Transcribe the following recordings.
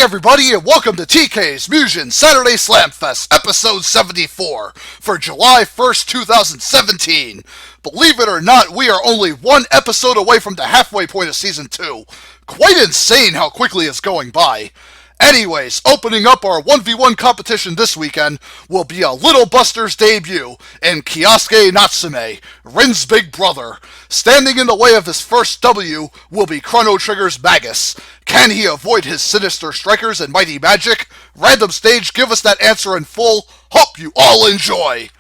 Hey everybody, and welcome to TK's Mugen Saturday Slamfest, episode 74, for July 1st, 2017. Believe it or not, we are only one episode away from the halfway point of Season 2. Quite insane how quickly it's going by. Anyways, opening up our 1v1 competition this weekend will be a Little Buster's debut in Kiosuke Natsume, Rin's big brother. Standing in the way of his first W will be Chrono Trigger's Magus. Can he avoid his sinister strikers and mighty magic? Random stage, give us that answer in full. Hope you all enjoy.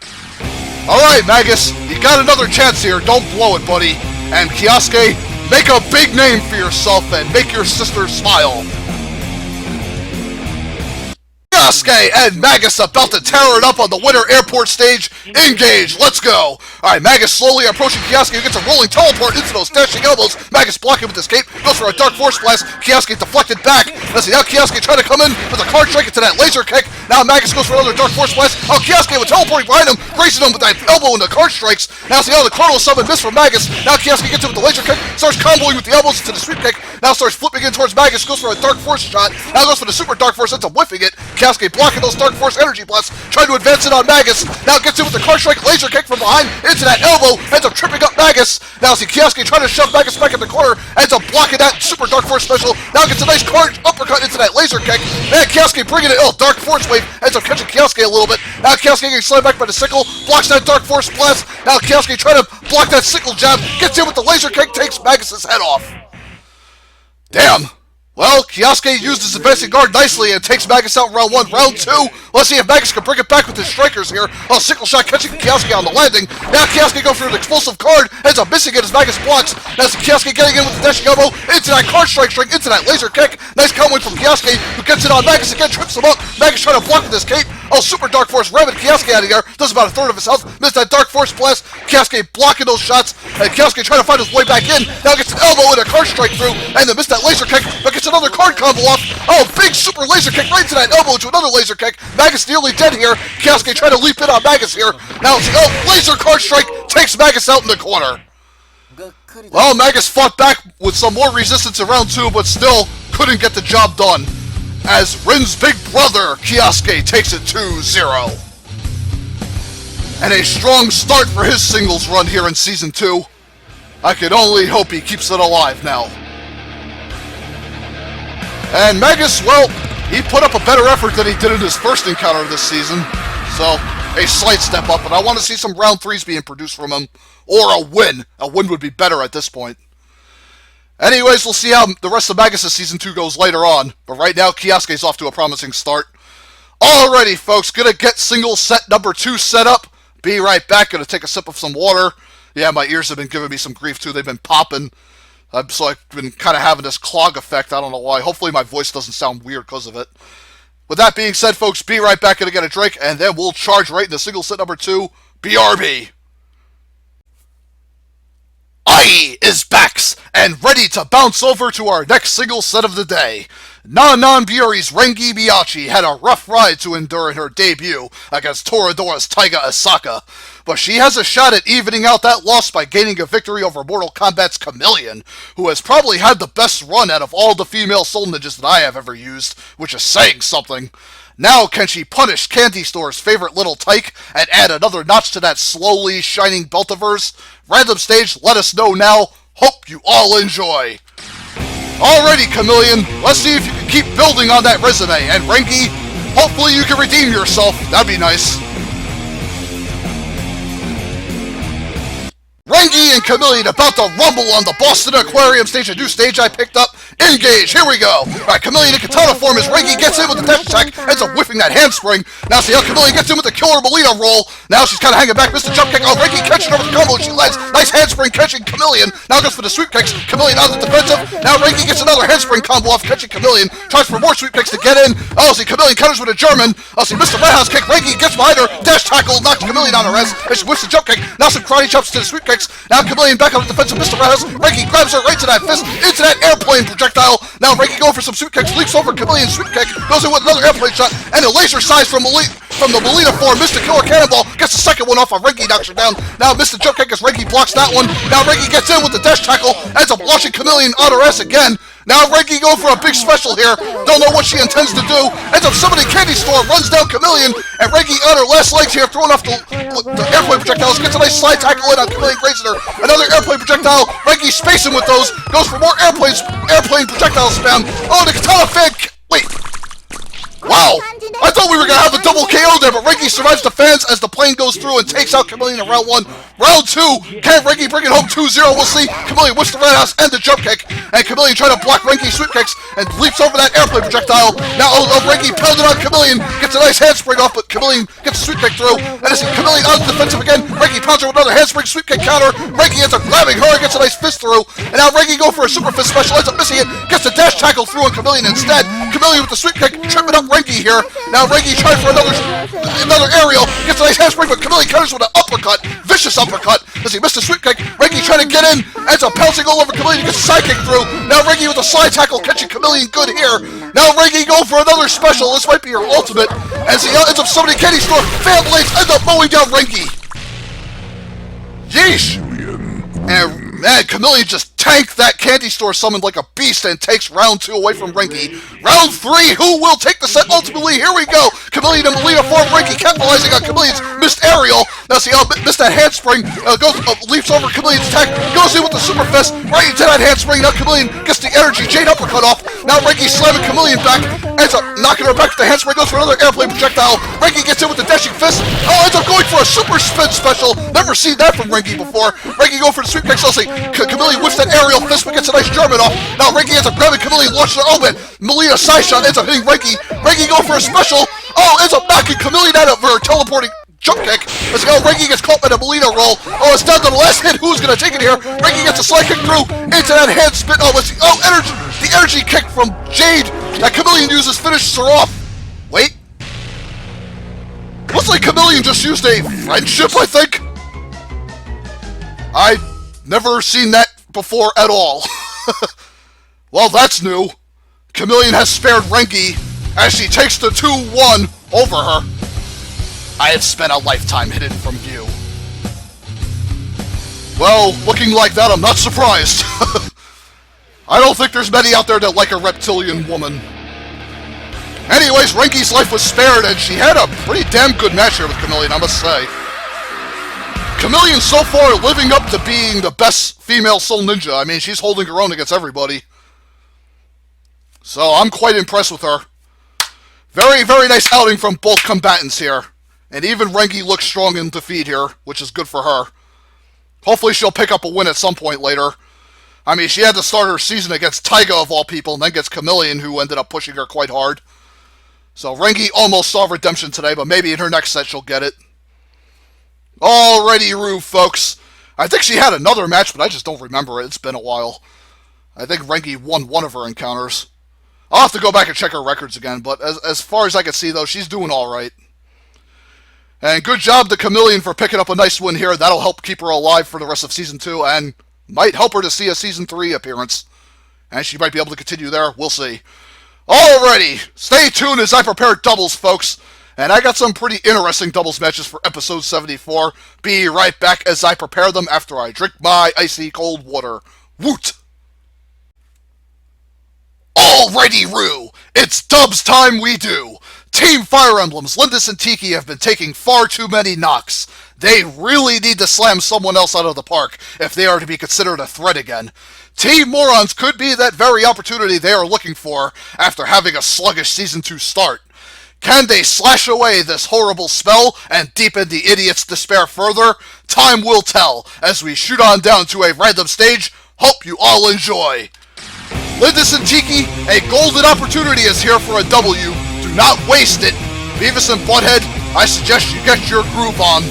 Alright, Magus, you got another chance here, don't blow it, buddy. And Kiosuke, make a big name for yourself and make your sister smile. Kiosuke and Magus about to tear it up on the winter airport stage. Engage, let's go. Alright, Magus slowly approaching Kiosuke, who gets a rolling teleport into those dashing elbows. Magus blocking with his cape, goes for a dark force blast. Kiosuke deflected back. Let's see, now Kiosuke trying to come in with a card strike into that laser kick. Now Magus goes for another dark force blast. Oh, Kiosuke with teleporting behind him, grazing him with that elbow and the card strikes. Now see, the Chrono Summon miss from Magus. Now Kiosuke gets him with the laser kick, starts comboing with the elbows into the sweep kick. Now starts flipping in towards Magus, goes for a dark force shot. Now goes for the super dark force, ends up whiffing it. Kiosuke blocking those dark force energy blasts, trying to advance it on Magus. Now gets in with the card strike laser kick from behind into that elbow, ends up tripping up Magus. Now see Kiosuke trying to shove Magus back in the corner, ends up blocking that super dark force special. Now gets a nice card uppercut into that laser kick. Man, Kiosuke bringing it, dark force wave, ends up catching Kiosuke a little bit. Now Kiosuke getting slammed back by the sickle, blocks that dark force blast. Now Kiosuke trying to block that sickle jab, gets in with the laser kick, takes Magus's head off. Damn. Well, Kiosuke used his advancing guard nicely and takes Magus out in round 1. Round 2, let's see if Magus can bring it back with his strikers here. Oh, sickle shot catching Kiosuke on the landing. Now Kiosuke goes for an explosive card, ends up missing it as Magus blocks. Now Kiosuke getting in with the dashing elbow, into that card strike string, into that laser kick. Nice countering from Kiosuke, who gets it on Magus again, trips him up. Magus trying to block with his cape. Oh, super dark force ramming Kiosuke out of there. Does about a third of his health. Missed that dark force blast. Kiosuke blocking those shots. And Kiosuke trying to find his way back in. Now gets an elbow and a card strike through. And then missed that laser kick, but gets another card combo off. Oh, big super laser kick right to that elbow to another laser kick. Magus nearly dead here. Kiosuke trying to leap in on Magus here. Now it's laser card strike takes Magus out in the corner. Well, Magus fought back with some more resistance in round 2, but still couldn't get the job done, as Rin's big brother, Kiosuke, takes it 2-0. And a strong start for his singles run here in Season 2. I can only hope he keeps it alive now. And Magus, well, he put up a better effort than he did in his first encounter this season. So, a slight step up, but I want to see some round 3s being produced from him. Or a win. A win would be better at this point. Anyways, we'll see how the rest of Magus' Season 2 goes later on. But right now, Kiosuke's off to a promising start. Alrighty, folks, gonna get single set number 2 set up. Be right back, gonna take a sip of some water. Yeah, my ears have been giving me some grief too, they've been popping. So I've been kind of having this clog effect, I don't know why. Hopefully my voice doesn't sound weird because of it. With that being said, folks, be right back, gonna get a drink, and then we'll charge right into single set number 2, BRB. I is Bax, and ready to bounce over to our next single set of the day. Non-Biori's Rengi Miyachi had a rough ride to endure in her debut against Toradora's Taiga Asaka, but she has a shot at evening out that loss by gaining a victory over Mortal Kombat's Chameleon, who has probably had the best run out of all the female soul ninjas that I have ever used, which is saying something. Now can she punish Candy Store's favorite little tyke and add another notch to that slowly shining belt of hers? Random stage, let us know now. Hope you all enjoy. Alrighty, Chameleon, let's see if you can keep building on that resume. And Rengi, hopefully you can redeem yourself. That'd be nice. Rengi and Chameleon about to rumble on the Boston Aquarium stage, a new stage I picked up. Engage, here we go. Alright, Chameleon in katana form as Rengi gets in with the dash attack, ends up whiffing that handspring. Now see how Chameleon gets in with the killer Melina roll. Now she's kind of hanging back, missed the jump kick. Oh, Rengi catching over the combo, she lands. Nice handspring catching Chameleon. Now goes for the sweep kicks. Chameleon out of the defensive. Now Rengi gets another handspring combo off catching Chameleon. Tries for more sweep kicks to get in. Oh, see Chameleon counters with a German. Oh, see Mr. Roundhouse kick. Rengi gets behind her. Dash tackle, knocks Chameleon on her ass. And she whiffs the jump kick. Now some karate chops to the sweep kicks. Now Chameleon back on the defensive, Mr. Roundhouse. Rengi grabs her right to that fist, into that airplane projectile. Now Rengi going for some sweep kicks, leaps over Chameleon's sweep kick, goes in with another airplane shot, and a laser size from the Melina form, Mr. Killer Cannonball, gets the second one off on Rengi, knocks her down. Now Mr. Jump Kick as Rengi blocks that one. Now Rengi gets in with the dash tackle, ends up launching Chameleon on her ass again. Now Reiki going for a big special here. Don't know what she intends to do. Ends up summoning Candy Store, runs down Chameleon, and Reiki on her last legs here, throwing off the airplane projectiles. Gets a nice slide tackle in on Chameleon, grazing her. Another airplane projectile. Reiki spacing with those. Goes for more airplane projectile spam. Oh, the katana fan. Wait. Wow! I thought we were gonna have a double KO there, but Reiki survives the fans as the plane goes through and takes out Chameleon in round 1. Round 2, can Reiki bring it home 2-0? We'll see. Chameleon whips the roundhouse and the jump kick, and Chameleon trying to block Reiki's sweep kicks and leaps over that airplane projectile. Now Reiki pounded on Chameleon, gets a nice handspring off, but Chameleon gets a sweep kick through, and as Chameleon on the defensive again, Reiki pounds her with another handspring sweep kick counter. Reiki ends up grabbing her, gets a nice fist through, and now Reiki go for a super fist special, ends up missing it, gets a dash tackle through on Chameleon instead. Chameleon with the sweep kick, tripping up Reiki here. Now Reiki trying for another aerial, gets a nice handspring, but Chameleon counters with an uppercut, vicious uppercut, as he missed a sweep kick. Reiki trying to get in, ends up pouncing all over Chameleon, gets a side kick through. Now Reiki with a slide tackle, catching Chameleon good here. Now Reiki going for another special, this might be her ultimate, as he ends up summoning Candy Store, fan blades end up mowing down Reiki. Yeesh! And man, Chameleon just tanked that Candy Store summon like a beast and takes round 2 away from Reiki. Round 3, who will take the set ultimately? Here we go! Chameleon and Melina form Reiki, capitalizing on Chameleon's missed aerial. Now see, missed that handspring, leaps over Chameleon's attack, goes in with the super fist, right into that handspring. Now Chameleon gets the energy Jade uppercut off. Now Reiki slamming Chameleon back, ends up knocking her back with the handspring, goes for another airplane projectile. Reiki gets in with the dashing fist, ends up going for a super spin special. Never seen that from Reiki before. Reiki go for the sweep kick, so Chameleon whips that aerial fist, but gets a nice German off. Now Reiki ends up grabbing Chameleon, launches her. Oh man, Melina side shot ends up hitting Reiki. Reiki go for a special. Ends up knocking Chameleon out of her teleporting jump kick. Let's go. Reiki gets caught by the Melina roll. It's down to the last hit. Who's gonna take it here? Reiki gets a slide kick through into that hand spin. Let's see. Energy. The energy kick from Jade that Chameleon uses finishes her off. Wait. Looks like Chameleon just used a friendship, I think. I've never seen that before at all. Well, that's new. Chameleon has spared Reiki as she takes the 2-1 over her. I have spent a lifetime hidden from view. Well, looking like that, I'm not surprised. I don't think there's many out there that like a reptilian woman. Anyways, Reiki's life was spared, and she had a pretty damn good match here with Chameleon, I must say. Chameleon so far living up to being the best female soul ninja. I mean, she's holding her own against everybody. So I'm quite impressed with her. Very, very nice outing from both combatants here. And even Reiki looks strong in defeat here, which is good for her. Hopefully she'll pick up a win at some point later. I mean, she had to start her season against Taiga of all people, and then gets Chameleon, who ended up pushing her quite hard. So Reiki almost saw redemption today, but maybe in her next set she'll get it. Alrighty, Rue, folks. I think she had another match, but I just don't remember it. It's been a while. I think Reiki won one of her encounters. I'll have to go back and check her records again, but as far as I can see, though, she's doing alright. And good job to Chameleon for picking up a nice win here. That'll help keep her alive for the rest of Season 2, and might help her to see a Season 3 appearance. And she might be able to continue there. We'll see. Alrighty, stay tuned as I prepare doubles, folks. And I got some pretty interesting doubles matches for episode 74. Be right back as I prepare them after I drink my icy cold water. Woot! Alrighty, Rue! It's dubs time we do! Team Fire Emblems, Lindis and Tiki have been taking far too many knocks. They really need to slam someone else out of the park if they are to be considered a threat again. Team Morons could be that very opportunity they are looking for after having a sluggish Season 2 start. Can they slash away this horrible spell and deepen the idiot's despair further? Time will tell as we shoot on down to a random stage. Hope you all enjoy. Lindis and Tiki, a golden opportunity is here for a W. Do not waste it. Beavis and Butthead, I suggest you get your groove on.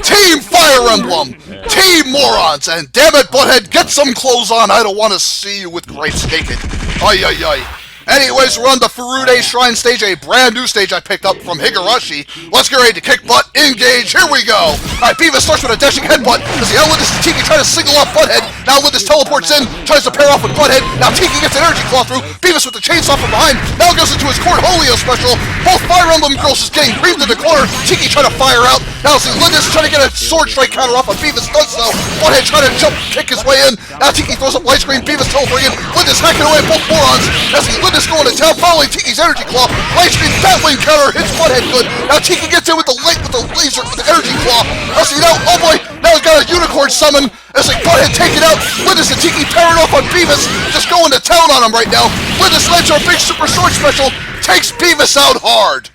Team Fire Emblem! Team Morons! And damn it, Butthead, get some clothes on. I don't want to see you with grapes naked. Ay, ay, ay. Anyways, we're on the Furude Shrine stage, a brand new stage I picked up from Higurashi. Let's get ready to kick butt, engage, here we go! Alright, Beavis starts with a dashing headbutt, as the Outwit is Tiki trying to single off Butthead. Now Lindis teleports in, tries to pair off with Butthead. Now Tiki gets an energy claw through, Beavis with the chainsaw from behind, now goes into his Cornholio special. Both Fire Emblem girls just getting creamed in the corner, Tiki trying to fire out. Now see Lindis trying to get a sword strike counter off on Beavis, does so. Butthead trying to jump kick his way in. Now Tiki throws up light screen, Beavis teleporting in, Lindis hacking away at both morons. As the Lindis going to town, following Tiki's energy claw. Light screen Batwing counter hits Butthead good. Now Tiki gets in with the laser with the energy claw. Now see now, oh boy, now he's got a unicorn summon. As like Butthead taking out Lindis and Tiki pairing off on Beavis, just going to town on him right now. Lindis lands our big super sword special, takes Beavis out hard.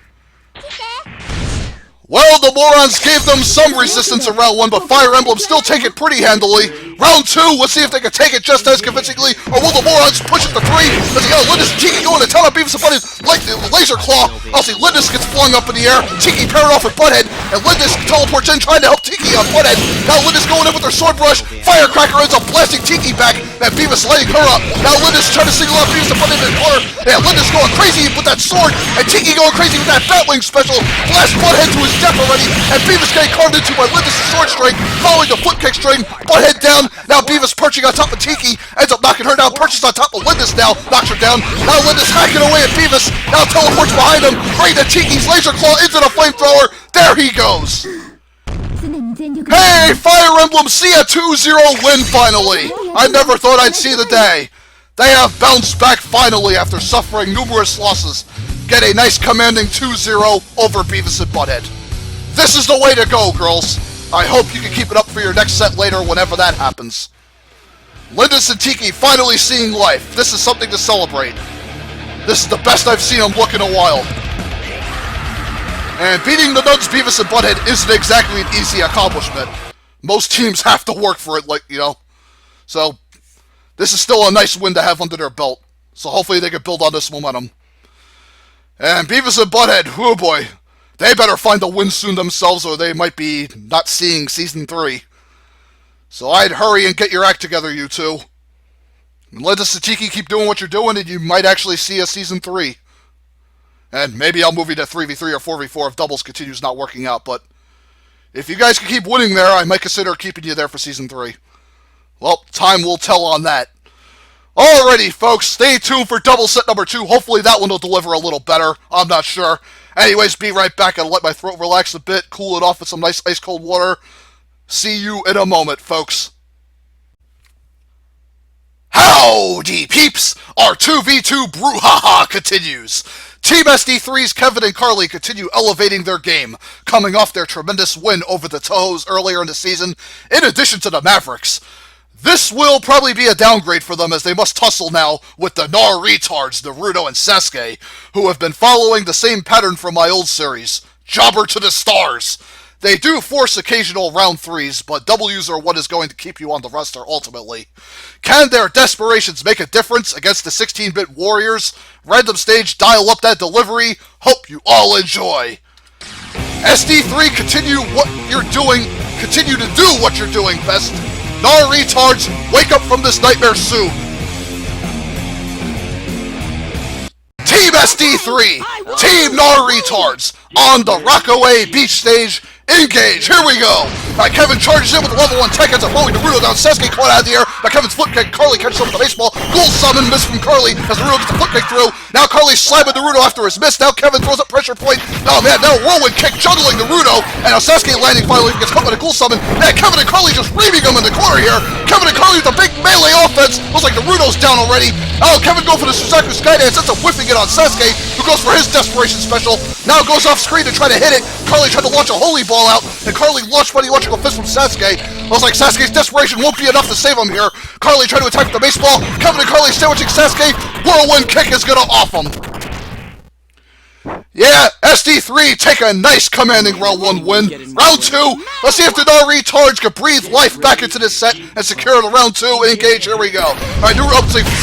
Well, the morons gave them some resistance in round 1, but Fire Emblem still take it pretty handily. Round 2, let's see if they can take it just as convincingly, or will the morons push it to 3? As you got Lindis and Tiki going to town on Beavis and Butthead like the laser claw. I'll see Lindis gets flung up in the air, Tiki paired off with Butthead, and Lindis teleports in trying to help Tiki on Butthead. Now Lindis going in with her sword brush, Firecracker ends up blasting Tiki back, and Beavis lighting her up. Now Lindis trying to single out Beavis and Butthead in the corner, and Lindis going crazy with that sword, and Tiki going crazy with that Batwing special, blast Butthead to his death already, and Beavis getting carved into by Lindis' sword strike, following the foot kick string, Butthead down, now Beavis perching on top of Tiki, ends up knocking her down, perches on top of Lindis now, knocks her down, now Lindis hacking away at Beavis, now teleports behind him, right to Tiki's laser claw into the flamethrower, there he goes! Hey, Fire Emblem, see a 2-0 win finally! I never thought I'd see the day. They have bounced back finally after suffering numerous losses. Get a nice commanding 2-0 over Beavis and Butthead. This is the way to go, girls. I hope you can keep it up for your next set later whenever that happens. Lindis and Tiki finally seeing life. This is something to celebrate. This is the best I've seen them look in a while. And beating the nuns Beavis and Butthead isn't exactly an easy accomplishment. Most teams have to work for it, like, you know. So, this is still a nice win to have under their belt. So hopefully they can build on this momentum. And Beavis and Butthead, oh boy. They better find a win soon themselves or they might be not seeing Season 3. So I'd hurry and get your act together, you two. And let the Satiki keep doing what you're doing and you might actually see a Season 3. And maybe I'll move you to 3v3 or 4v4 if doubles continues not working out, but if you guys can keep winning there, I might consider keeping you there for Season 3. Well, time will tell on that. Alrighty, folks, stay tuned for double set number 2. Hopefully that one will deliver a little better. I'm not sure. Anyways, be right back. I'll let my throat relax a bit, cool it off with some nice ice-cold water. See you in a moment, folks. Howdy, peeps! Our 2v2 brouhaha continues. Team SD3's Kevin and Carly continue elevating their game, coming off their tremendous win over the Tohos earlier in the season, in addition to the Mavericks. This will probably be a downgrade for them as they must tussle now with the retards, Naruto and Sasuke, who have been following the same pattern from my old series, Jobber to the Stars. They do force occasional round 3s, but W's are what is going to keep you on the roster ultimately. Can their desperations make a difference against the 16-bit Warriors? Random stage, dial up that delivery. Hope you all enjoy. SD3, continue to do what you're doing best. retards, wake up from this nightmare soon. Team SD3, Team retards, on the Rockaway Beach stage. Engage, here we go! Alright, Kevin charges in with the level 1 tech, ends up rolling Naruto down, Sasuke caught out of the air. Now Kevin's flip kick, Carly catches up with the baseball. Ghoul summon, miss from Carly as Naruto gets the flip kick through. Now Carly's slamming Naruto after his miss. Now Kevin throws up pressure point. Oh man, now whirlwind kick juggling Naruto. And now Sasuke landing finally gets caught with a ghoul summon. Man, Kevin and Carly just reaming him in the corner here. Kevin and Carly with a big melee offense. Looks like Naruto's down already. Oh, Kevin going for the Suzaku Skydance, ends up whiffing it on Sasuke, who goes for his desperation special. Now goes off screen to try to hit it. Carly tried to launch a holy ball out, and Carly launched by the electrical fist from Sasuke. Looks like Sasuke's desperation won't be enough to save him here. Carly tried to attack with the baseball. Kevin and Carly sandwiching Sasuke. Whirlwind kick is gonna off him. Yeah, SD3 take a nice commanding round 1 win. Round 2, let's see if the retards can breathe life back into this set and secure the round 2. Engage, here we go. Alright,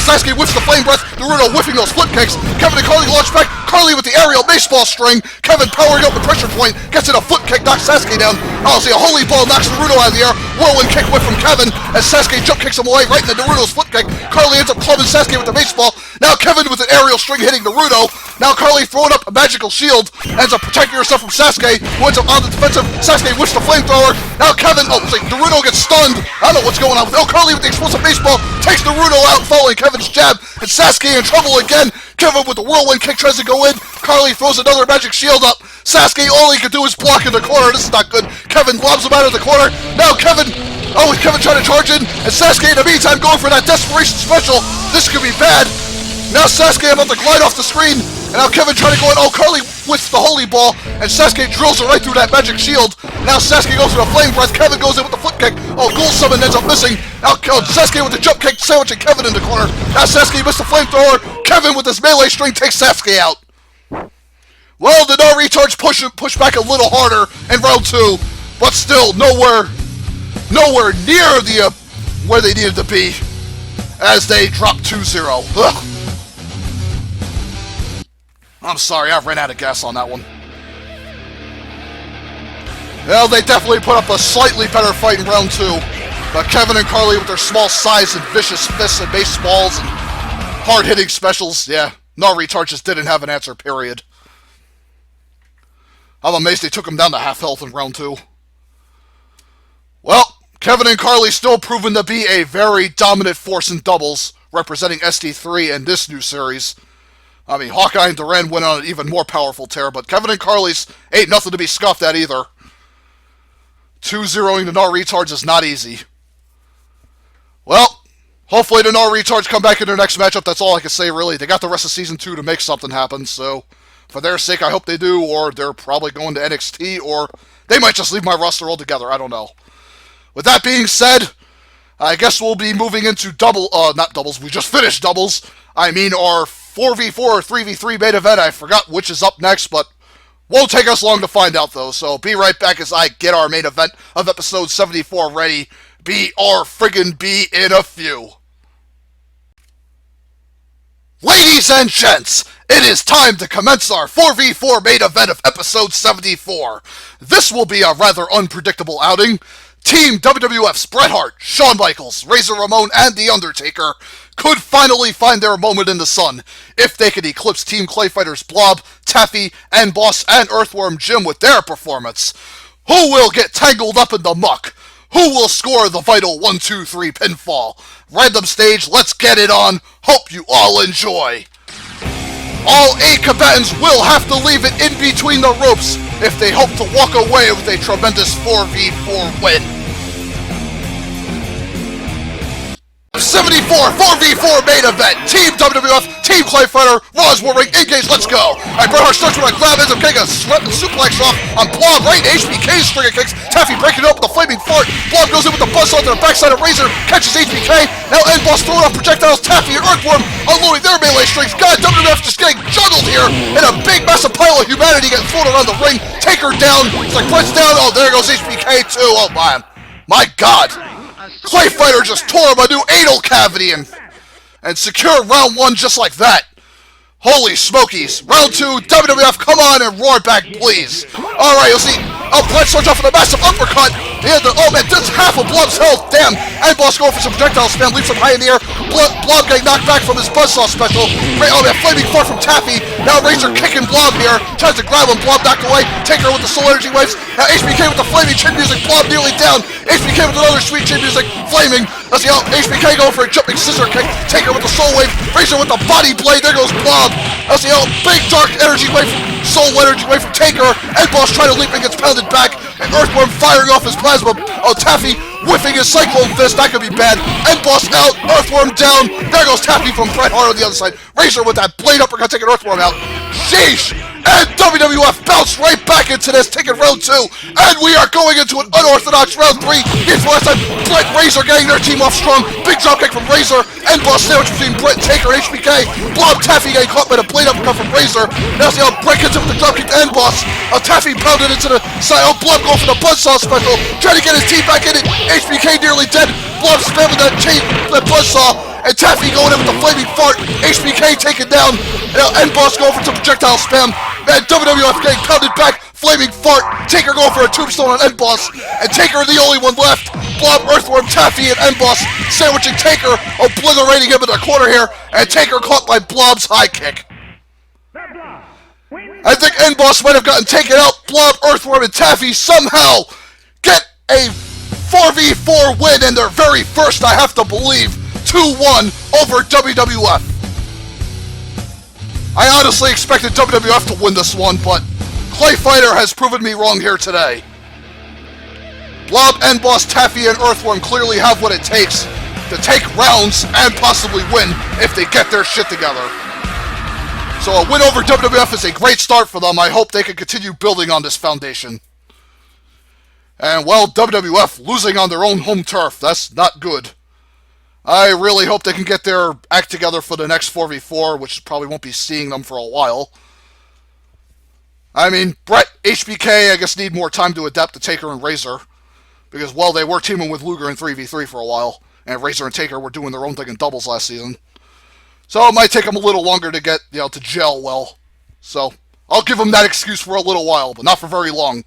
Sasuke whiffs the flame breath, Naruto whiffing those flip kicks. Kevin and Carly launch back, Carly with the aerial baseball string. Kevin powering up the pressure point, gets in a foot kick, knocks Sasuke down. Oh, see a holy ball knocks Naruto out of the air. Whirlwind kick whiff from Kevin as Sasuke jump kicks him away right into Naruto's foot kick. Carly Carly ends up clubbing Sasuke with the baseball. Now Kevin with an aerial string hitting Naruto. Now Carly throwing up a magical shield, ends up protecting herself from Sasuke, who ends up on the defensive. Sasuke whips the flamethrower. Now Kevin, Naruto gets stunned. I don't know what's going on with Carly with the explosive baseball, takes Naruto out following Kevin's jab, and Sasuke in trouble again. Kevin with the whirlwind kick tries to go in. Carly throws another magic shield up. Sasuke, all he can do is block in the corner. This is not good. Kevin lobs him out of the corner. Now Kevin trying to charge in, and Sasuke in the meantime going for that desperation special. This could be bad. Now Sasuke about to glide off the screen, and now Kevin trying to go in. Carly whiffs the holy ball, and Sasuke drills her right through that magic shield. Now Sasuke goes for the flame breath. Kevin goes in with the flip kick. Ghoul Summon ends up missing. Now Sasuke with the jump kick, sandwiching Kevin in the corner. Now Sasuke missed the flamethrower. Kevin with his melee string takes Sasuke out. Well, the no retards push back a little harder in round 2, but still nowhere near the where they needed to be, as they dropped 2-0. Ugh. I'm sorry, I ran out of gas on that one. Well, they definitely put up a slightly better fight in round 2, but Kevin and Carly with their small size and vicious fists and baseballs and hard-hitting specials, yeah, no retards just didn't have an answer, period. I'm amazed they took him down to half health in round 2. Well, Kevin and Carly still proven to be a very dominant force in doubles, representing SD3 in this new series. I mean, Hawkeye and Duran went on an even more powerful tear, but Kevin and Carly's ain't nothing to be scoffed at either. 2-0ing the Gnar Retards is not easy. Well, hopefully the Gnar Retards come back in their next matchup. That's all I can say, really. They got the rest of Season 2 to make something happen, so for their sake, I hope they do, or they're probably going to NXT, or they might just leave my roster altogether. I don't know. With that being said, I guess we'll be moving into not doubles, we just finished doubles. I mean our 4v4 or 3v3 main event. I forgot which is up next, but won't take us long to find out though. So be right back as I get our main event of episode 74 ready. Be in a few. Ladies and gents, it is time to commence our 4v4 main event of episode 74. This will be a rather unpredictable outing. Team WWF's Bret Hart, Shawn Michaels, Razor Ramon, and The Undertaker could finally find their moment in the sun if they could eclipse Team Clay Fighters Blob, Taffy, and Boss and Earthworm Jim with their performance. Who will get tangled up in the muck? Who will score the vital 1-2-3 pinfall? Random stage, let's get it on. Hope you all enjoy. All 8 combatants will have to leave it in between the ropes if they hope to walk away with a tremendous 4v4 win. 74 4v4 main event. Team WWF, Team Clay Fighter, Raw's War Ring, engage, let's go. Alright, Bret Hart starts with a grab, ends up getting a suplex off on Blob, right? HBK's string of kicks. Taffy breaking it up with a flaming fart. Blob goes in with the buzzsaw to the backside of Razor, catches HBK. Now N-Boss throwing off projectiles. Taffy and Earthworm unloading their melee strings. God, WWF just getting juggled here, and a big massive pile of humanity getting thrown around the ring. Taker down. It's like Bret's down. Oh, there goes HBK too. Oh, man. My God. Clay Fighter just tore him a new anal cavity and secured round 1 just like that. Holy smokies. Round 2, WWF, come on and roar back, please. Alright, you'll see. Oh, Bret starts off with a massive uppercut. Oh, man, that's half of Blob's health. Damn. And Boss going for some projectile spam, leaps him high in the air. Blob getting knocked back from his buzzsaw special. Oh, man, flaming fart from Taffy. Now Razor kicking Blob here. Tries to grab him. Blob knocked away. Taker with the soul energy waves. Now HBK with the flaming chin music. Blob nearly down. HBK with another sweet chin music. Flaming. Let's see how HBK going for a jumping scissor kick. Taker with the soul wave. Razor with the body blade. There goes Blob. Let's see how big dark energy wave from soul energy wave from Taker. And Boss trying to leap and gets pounded back. And Earthworm firing off his plasma. Oh, Taffy whiffing his Cyclone Fist. That could be bad. And Boss out. Earthworm down. There goes Taffy from Bret Hart on the other side. Razor with that blade uppercut taking Earthworm out. Sheesh. And WWF bounced right back into this, taking round 2. And we are going into an unorthodox round 3. Here's the last time. Bret, Razor getting their team off strong. Big dropkick from Razor. And Boss sandwich between Bret, Taker, and HBK. Blob, Taffy getting caught by the blade uppercut from Razor. Now see how Bret gets him with the dropkick to end Boss. Taffy pounded into the side. Oh, Blob going for the buzzsaw special. Trying to get his team back in it. HBK nearly dead. Blob spamming that buzzsaw. And Taffy going in with the flaming fart. HBK taken down. And Boss going for some projectile spam. Man, WWF getting pounded back. Flaming fart. Taker going for a tombstone on N-Boss. And Taker the only one left. Blob, Earthworm, Taffy, and N-Boss sandwiching Taker, obliterating him in the corner here, and Taker caught by Blob's high kick. I think N-Boss might have gotten taken out. Blob, Earthworm, and Taffy somehow get a 4v4 win in their very first, I have to believe, 2-1 over WWF. I honestly expected WWF to win this one, but Clay Fighter has proven me wrong here today. Blob, N-Boss, Taffy, and Earthworm clearly have what it takes to take rounds and possibly win if they get their shit together. So a win over WWF is a great start for them. I hope they can continue building on this foundation. And, well, WWF losing on their own home turf. That's not good. I really hope they can get their act together for the next 4v4, which probably won't be seeing them for a while. I mean, Brett, HBK, I guess need more time to adapt to Taker and Razor. Because, well, they were teaming with Luger in 3v3 for a while. And Razor and Taker were doing their own thing in doubles last season. So it might take them a little longer to get, to gel well. So, I'll give them that excuse for a little while, but not for very long.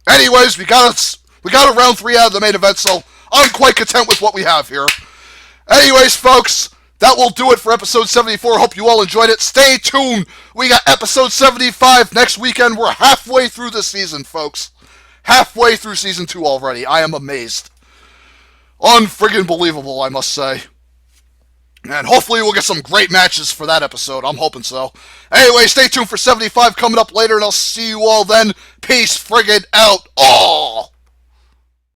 Anyways, we got a round 3 out of the main event, so I'm quite content with what we have here. Anyways, folks, that will do it for episode 74. Hope you all enjoyed it. Stay tuned. We got episode 75 next weekend. We're halfway through the season, folks. Halfway through season 2 already. I am amazed. Unfriggin' believable, I must say. And hopefully we'll get some great matches for that episode. I'm hoping so. Anyway, stay tuned for 75 coming up later, and I'll see you all then. Peace friggin' out. All.